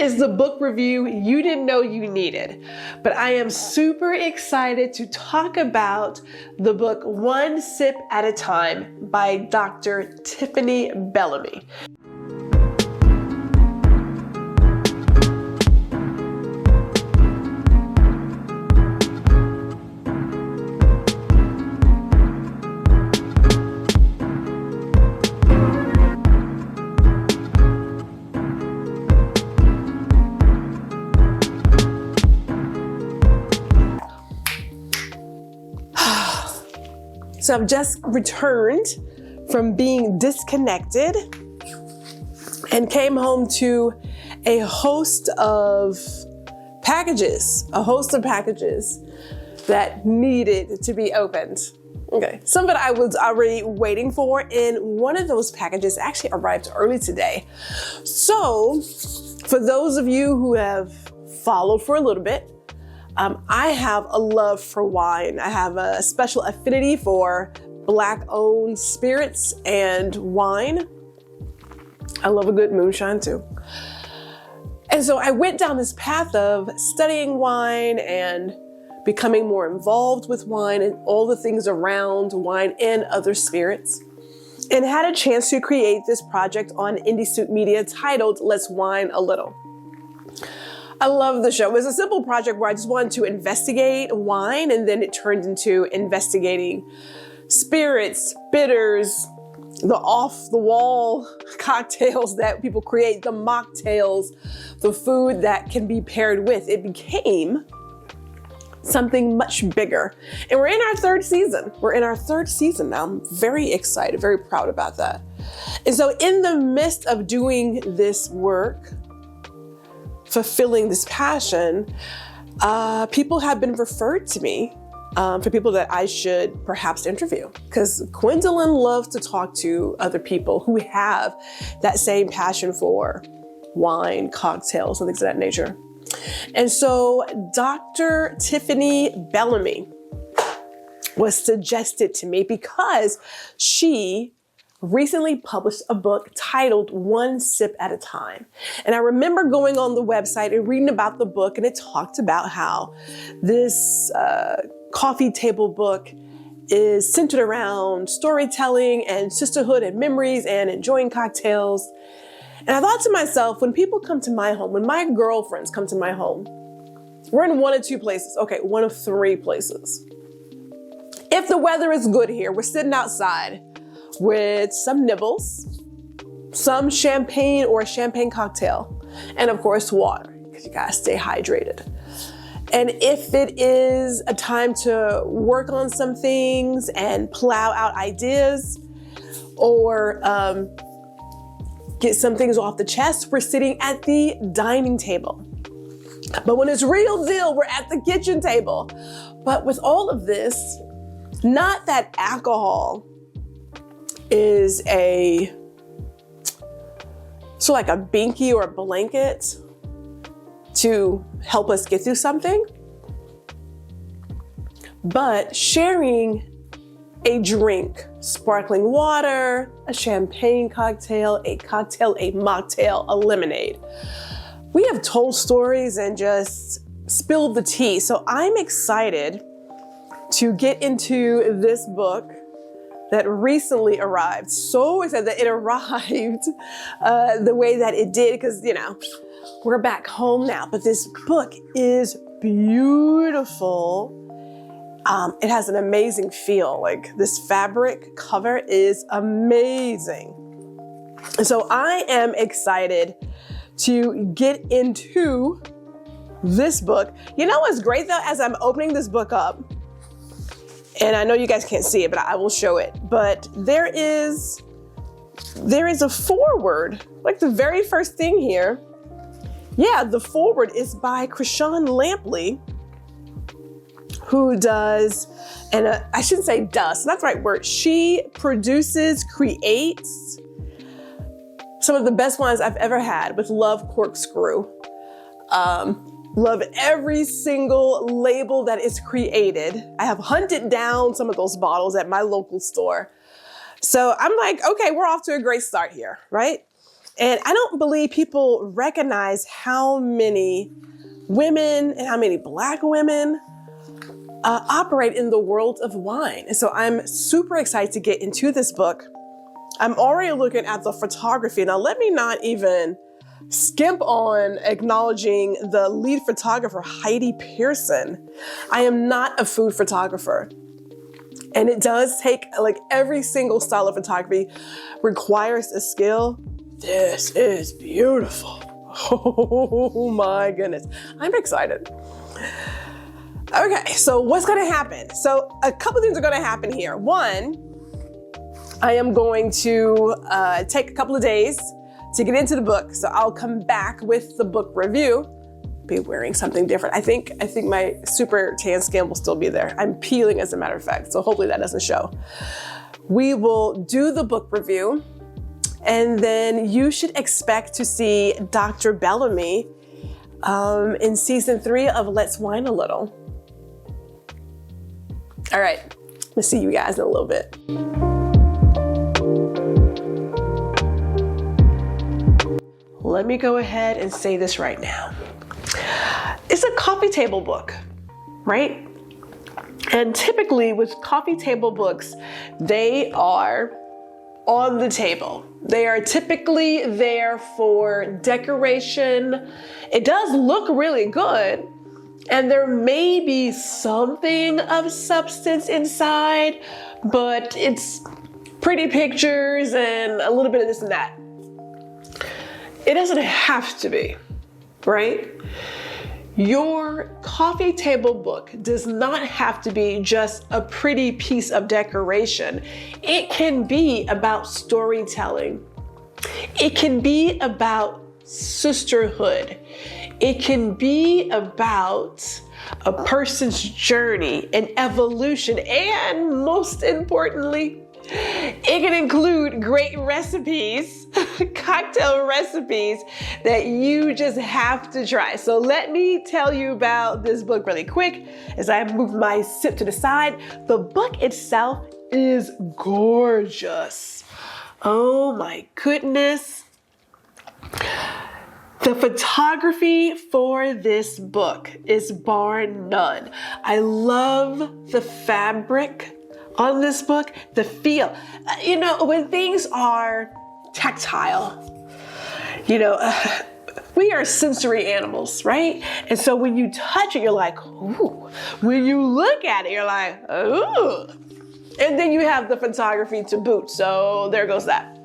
is the book review you didn't know you needed, but I am super excited to talk about the book One Sip at a Time by Dr. Tiffany Bellamy. So I've just returned from being disconnected and came home to a host of packages that needed to be opened. Okay, some of it I was already waiting for, and one of those packages actually arrived early today. So for those of you who have followed for a little bit, I have a love for wine. I have a special affinity for Black-owned spirits and wine. I love a good moonshine too. And so I went down this path of studying wine and becoming more involved with wine and all the things around wine and other spirits, and had a chance to create this project on Indie Suit Media titled Let's Wine a Little. I love the show. It was a simple project where I just wanted to investigate wine, and then it turned into investigating spirits, bitters, the off-the-wall cocktails that people create, the mocktails, the food that can be paired with. It became something much bigger. And we're in our third season. We're in our third season now. I'm very excited, very proud about that. And so in the midst of doing this work, fulfilling this passion, people have been referred to me for people that I should perhaps interview, because Gwendolyn loves to talk to other people who have that same passion for wine, cocktails, and things of that nature. And so Dr. Tiffany Bellamy was suggested to me because she recently published a book titled One Sip at a Time. And I remember going on the website and reading about the book, and it talked about how this coffee table book is centered around storytelling and sisterhood and memories and enjoying cocktails. And I thought to myself, when people come to my home, when my girlfriends come to my home, we're in one of two places. Okay, one of three places. If the weather is good here, we're sitting outside with some nibbles, some champagne or a champagne cocktail, and of course water, because you gotta stay hydrated. And if it is a time to work on some things and plow out ideas, or get some things off the chest, we're sitting at the dining table. But when it's real deal, we're at the kitchen table. But with all of this, not that alcohol is a sort of like a binky or a blanket to help us get through something, but sharing a drink, sparkling water, a champagne cocktail, a mocktail, a lemonade. We have told stories and just spilled the tea. So I'm excited to get into this book that recently arrived. So excited that it arrived the way that it did, because, you know, we're back home now. But this book is beautiful. It has an amazing feel. Like, this fabric cover is amazing. And so I am excited to get into this book. You know what's great though, as I'm opening this book up, and I know you guys can't see it, but I will show it. But there is a foreword, like the very first thing here. Yeah, the foreword is by Krishan Lampley, who does, and I shouldn't say does, that's the right word. She produces, creates some of the best wines I've ever had with Love Corkscrew. Love every single label that is created. I have hunted down some of those bottles at my local store. So I'm like, okay, we're off to a great start here, right? And I don't believe people recognize how many women and how many Black women operate in the world of wine. And so I'm super excited to get into this book. I'm already looking at the photography. Now, let me not even skimp on acknowledging the lead photographer, Heidi Pearson. I am not a food photographer. And it does take, like, every single style of photography requires a skill. This is beautiful. Oh my goodness. I'm excited. Okay, so what's gonna happen? So a couple things are gonna happen here. One, I am going to take a couple of days to get into the book. So I'll come back with the book review, be wearing something different. I think my super tan skin will still be there. I'm peeling, as a matter of fact, so hopefully that doesn't show. We will do the book review, and then you should expect to see Dr. Bellamy in season 3 of Let's Wine a Little. All right, we'll see you guys in a little bit. Let me go ahead and say this right now. It's a coffee table book, right? And typically with coffee table books, they are on the table. They are typically there for decoration. It does look really good, and there may be something of substance inside, but it's pretty pictures and a little bit of this and that. It doesn't have to be, right? Your coffee table book does not have to be just a pretty piece of decoration. It can be about storytelling. It can be about sisterhood. It can be about a person's journey and evolution, and most importantly, it can include great recipes, cocktail recipes that you just have to try. So let me tell you about this book really quick as I move my sip to the side. The book itself is gorgeous. Oh my goodness. The photography for this book is bar none. I love the fabric on this book, the feel. You know, when things are tactile, you know, we are sensory animals, right? And so when you touch it, you're like, ooh. When you look at it, you're like, ooh. And then you have the photography to boot. So there goes that.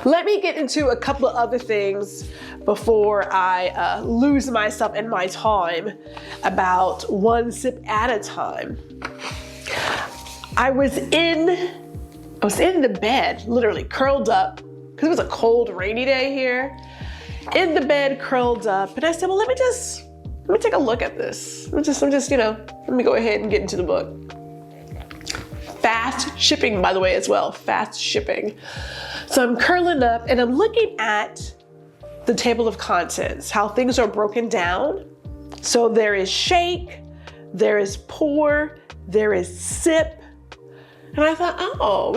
Let me get into a couple of other things before I lose myself in my time about one sip at a time. I was in the bed, literally curled up, because it was a cold, rainy day here. In the bed, curled up, and I said, well, let me take a look at this. Let me go ahead and get into the book. Fast shipping, by the way, as well, fast shipping. So I'm curling up and I'm looking at the table of contents, how things are broken down. So there is shake, there is pour, there is sip. And I thought, oh,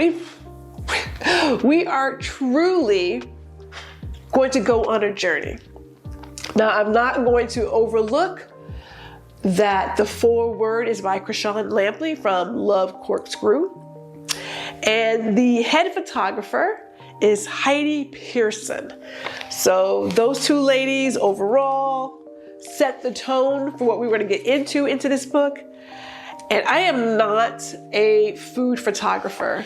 we are truly going to go on a journey. Now, I'm not going to overlook that the foreword is by Krishan Lampley from Love Corkscrew. And the head photographer is Heidi Pearson. So those two ladies overall set the tone for what we were going to get into this book. And I am not a food photographer.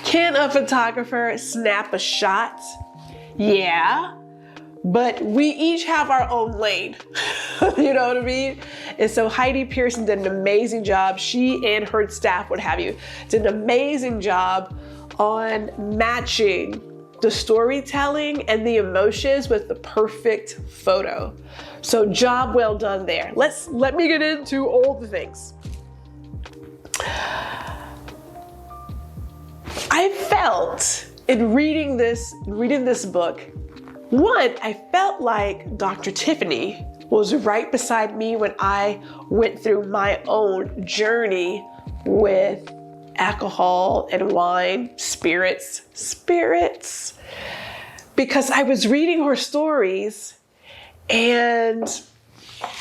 Can a photographer snap a shot? Yeah, but we each have our own lane. You know what I mean? And so Heidi Pearson did an amazing job. She and her staff, what have you, did an amazing job on matching the storytelling and the emotions with the perfect photo. So job well done there. Let me get into all the things. I felt in reading this book, one, I felt like Dr. Tiffany was right beside me when I went through my own journey with alcohol and wine, spirits. because I was reading her stories and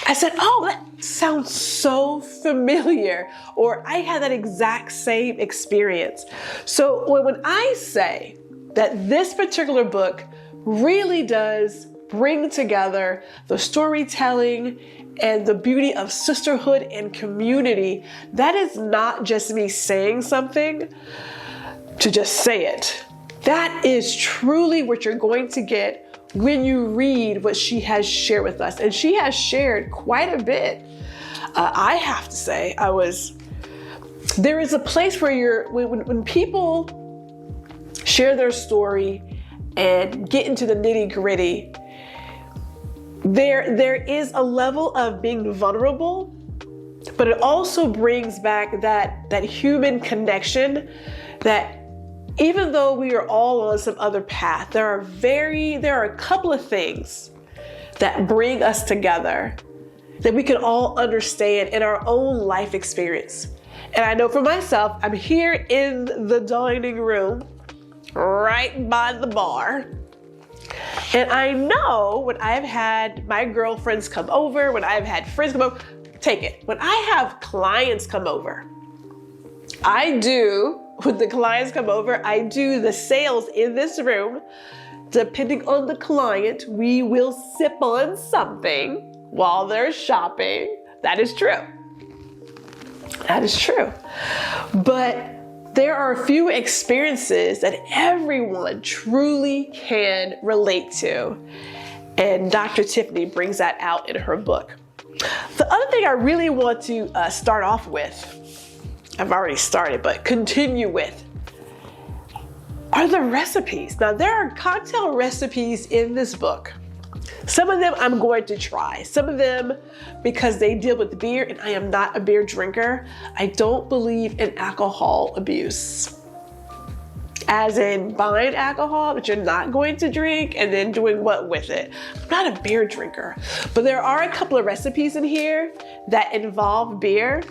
I said, oh, that sounds so familiar. Or I had that exact same experience. So when I say that this particular book really does bring together the storytelling and the beauty of sisterhood and community, that is not just me saying something to just say it. That is truly what you're going to get when you read what she has shared with us. And she has shared quite a bit. I have to say, there is a place where when people share their story and get into the nitty gritty, there is a level of being vulnerable, but it also brings back that human connection that even though we are all on some other path, there are a couple of things that bring us together that we can all understand in our own life experience. And I know for myself, I'm here in the dining room, right by the bar. And I know when I've had my girlfriends come over, when I've had friends come over, take it. When I have clients come over, when the clients come over, I do the sales in this room. Depending on the client, we will sip on something while they're shopping. That is true. That is true. But there are a few experiences that everyone truly can relate to. And Dr. Tiffany brings that out in her book. The other thing I really want to start off with, I've already started, but continue with, are the recipes. Now, there are cocktail recipes in this book. Some of them I'm going to try. Some of them because they deal with beer, and I am not a beer drinker. I don't believe in alcohol abuse. As in buying alcohol that you're not going to drink and then doing what with it. I'm not a beer drinker. But there are a couple of recipes in here that involve beer.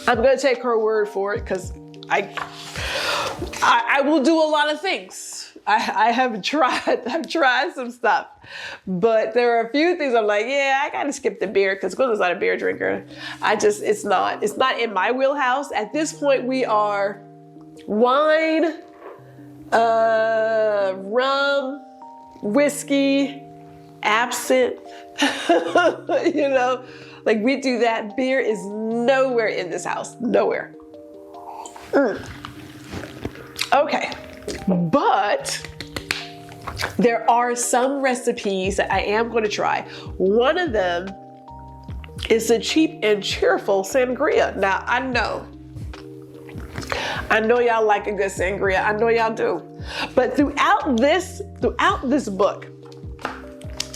I'm going to take her word for it because I will do a lot of things. I've tried some stuff, but there are a few things I'm like, yeah, I gotta skip the beer because Gwendolyn's not a beer drinker. It's not in my wheelhouse. At this point, we are wine, rum, whiskey, absinthe, like we do that. Beer is nowhere in this house, nowhere. Okay, but there are some recipes that I am going to try. One of them is the cheap and cheerful sangria. Now, I know y'all like a good sangria. I know y'all do. But throughout this book,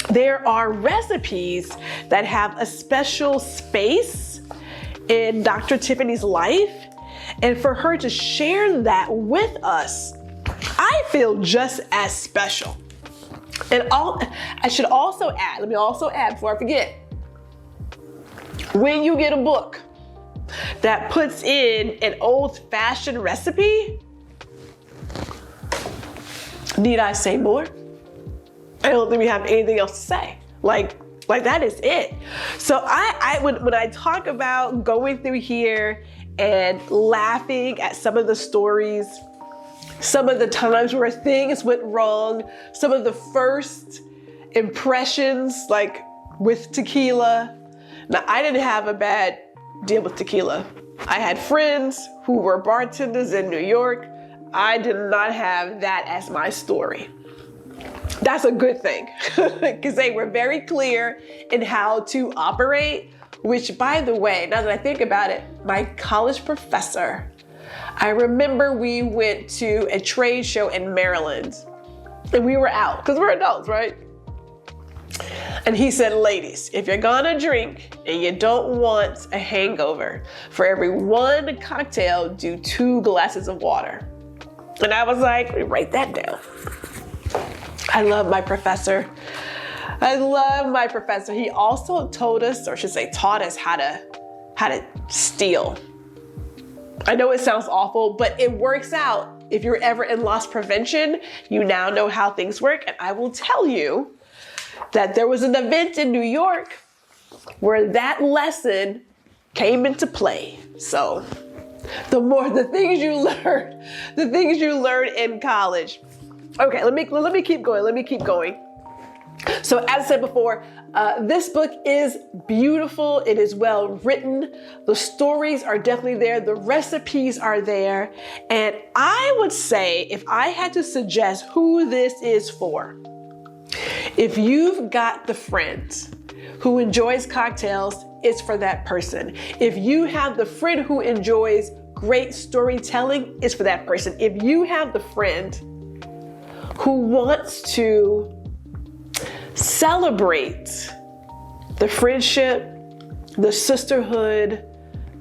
there are recipes that have a special space in Dr. Tiffany's life. And for her to share that with us, I feel just as special. And I should also add, let me also add before I forget, when you get a book that puts in an old-fashioned recipe, need I say more? I don't think we have anything else to say. Like that is it. So when I talk about going through here and laughing at some of the stories, some of the times where things went wrong, some of the first impressions, like with tequila. Now, I didn't have a bad deal with tequila. I had friends who were bartenders in New York. I did not have that as my story. That's a good thing because they were very clear in how to operate, which, by the way, now that I think about it, my college professor, I remember we went to a trade show in Maryland and we were out because we're adults, right? And he said, ladies, if you're gonna drink and you don't want a hangover, for every one cocktail, do 2 glasses of water. And I was like, let me write that down. I love my professor. He also told us, or should say taught us how to steal. I know it sounds awful, but it works out if you're ever in loss prevention, you now know how things work. And I will tell you that there was an event in New York where that lesson came into play. So the things you learn in college. Okay, let me keep going. So as I said before, this book is beautiful. It is well written. The stories are definitely there. The recipes are there. And I would say, if I had to suggest who this is for, if you've got the friend who enjoys cocktails, it's for that person. If you have the friend who enjoys great storytelling, it's for that person. If you have the friend who wants to celebrate the friendship, the sisterhood,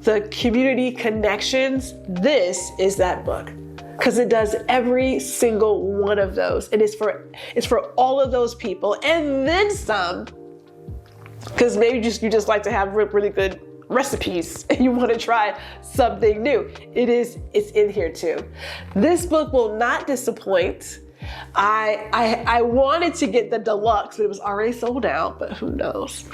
the community connections, this is that book. Because it does every single one of those. And it's for all of those people and then some. Because maybe you just like to have really good recipes and you want to try something new. It's in here too. This book will not disappoint. I wanted to get the deluxe, but it was already sold out, but who knows.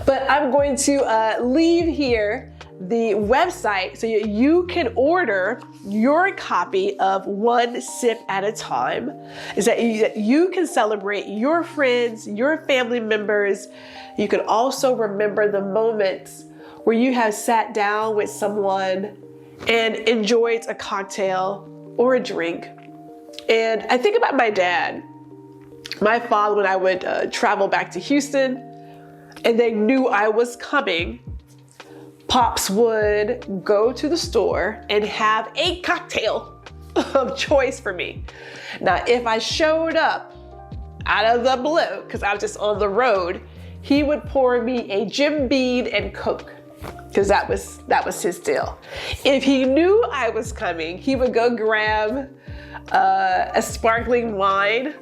But I'm going to leave here the website so you can order your copy of One Sip at a Time, is that you can celebrate your friends, your family members. You can also remember the moments where you have sat down with someone and enjoyed a cocktail or a drink. And I think about my dad, my father, when I would travel back to Houston and they knew I was coming, Pops would go to the store and have a cocktail of choice for me. Now, if I showed up out of the blue, because I was just on the road, he would pour me a Jim Beam and Coke, because that was his deal. If he knew I was coming, he would go grab a sparkling wine.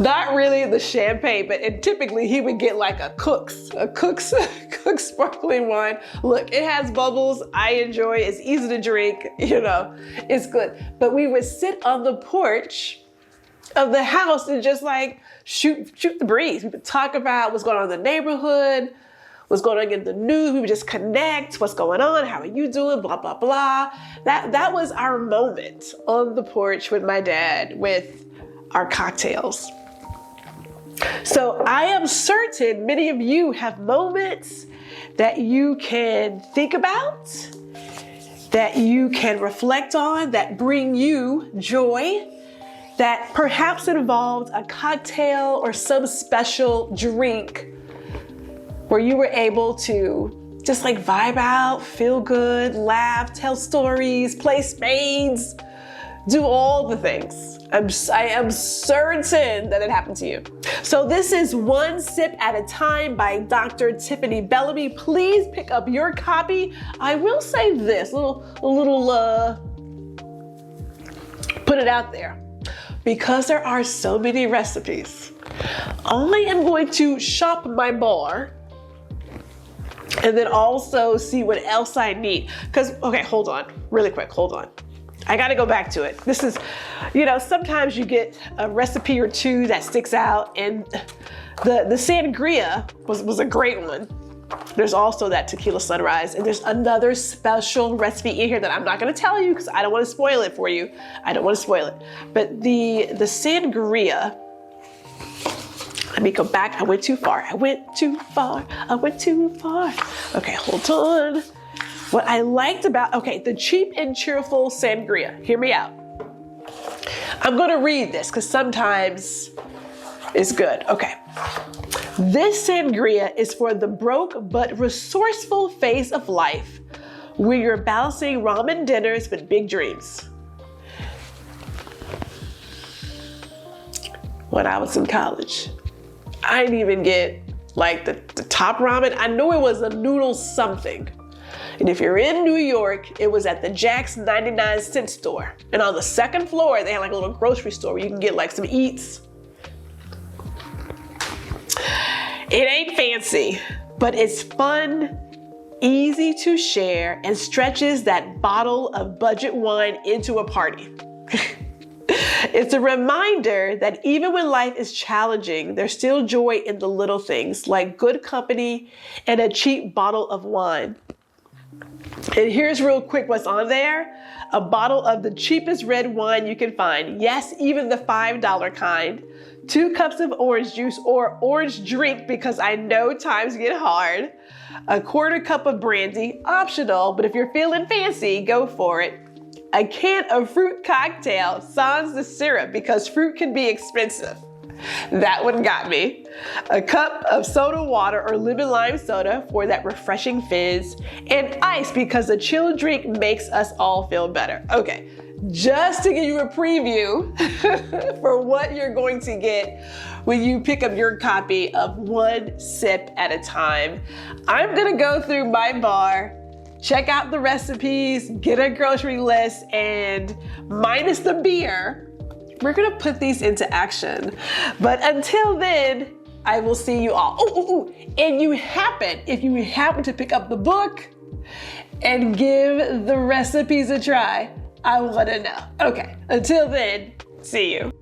Not really the champagne, but typically he would get like a Cook's sparkling wine. Look, it has bubbles. I enjoy it. It's easy to drink. It's good. But we would sit on the porch of the house and just like shoot the breeze. We would talk about what's going on in the neighborhood, what's going on in the news. We would just connect. What's going on? How are you doing? Blah, blah, blah. That was our moment on the porch with my dad with our cocktails. So I am certain many of you have moments that you can think about, that you can reflect on, that bring you joy, that perhaps involved a cocktail or some special drink where you were able to just like vibe out, feel good, laugh, tell stories, play spades, do all the things. I am certain that it happened to you. So this is One Sip at a Time by Dr. Tiffany Bellamy. Please pick up your copy. I will say this, put it out there. Because there are so many recipes, I am going to shop my bar and then also see what else I need. Okay, hold on, really quick, hold on. I gotta go back to it. This is, sometimes you get a recipe or two that sticks out, and the sangria was a great one. There's also that tequila sunrise, and there's another special recipe in here that I'm not gonna tell you because I don't wanna spoil it for you. I don't wanna spoil it. But the sangria, let me go back. I went too far. Okay, hold on. What I liked about, the cheap and cheerful sangria, hear me out. I'm gonna read this because sometimes it's good. Okay. This sangria is for the broke but resourceful phase of life where you're balancing ramen dinners with big dreams. When I was in college, I didn't even get like the top ramen. I know it was a noodle something. And if you're in New York, it was at the Jack's 99-cent store. And on the second floor, they had like a little grocery store where you can get like some eats. It ain't fancy, but it's fun easy to share, and stretches that bottle of budget wine into a party. It's a reminder that even when life is challenging, there's still joy in the little things like good company and a cheap bottle of wine. And here's real quick what's on there. A bottle of the cheapest red wine you can find. Yes, even the $5 kind. 2 cups of orange juice or orange drink because I know times get hard. A 1/4 cup of brandy, optional, but if you're feeling fancy, go for it. A can of fruit cocktail, sans the syrup because fruit can be expensive. That one got me. A cup of soda water or lemon lime soda for that refreshing fizz. And ice because a chilled drink makes us all feel better. Okay, just to give you a preview for what you're going to get when you pick up your copy of One Sip at a Time. I'm gonna go through my bar, check out the recipes, get a grocery list, and minus the beer, we're gonna put these into action. But until then, I will see you all. And if you happen to pick up the book and give the recipes a try, I wanna know. Okay, until then, see you.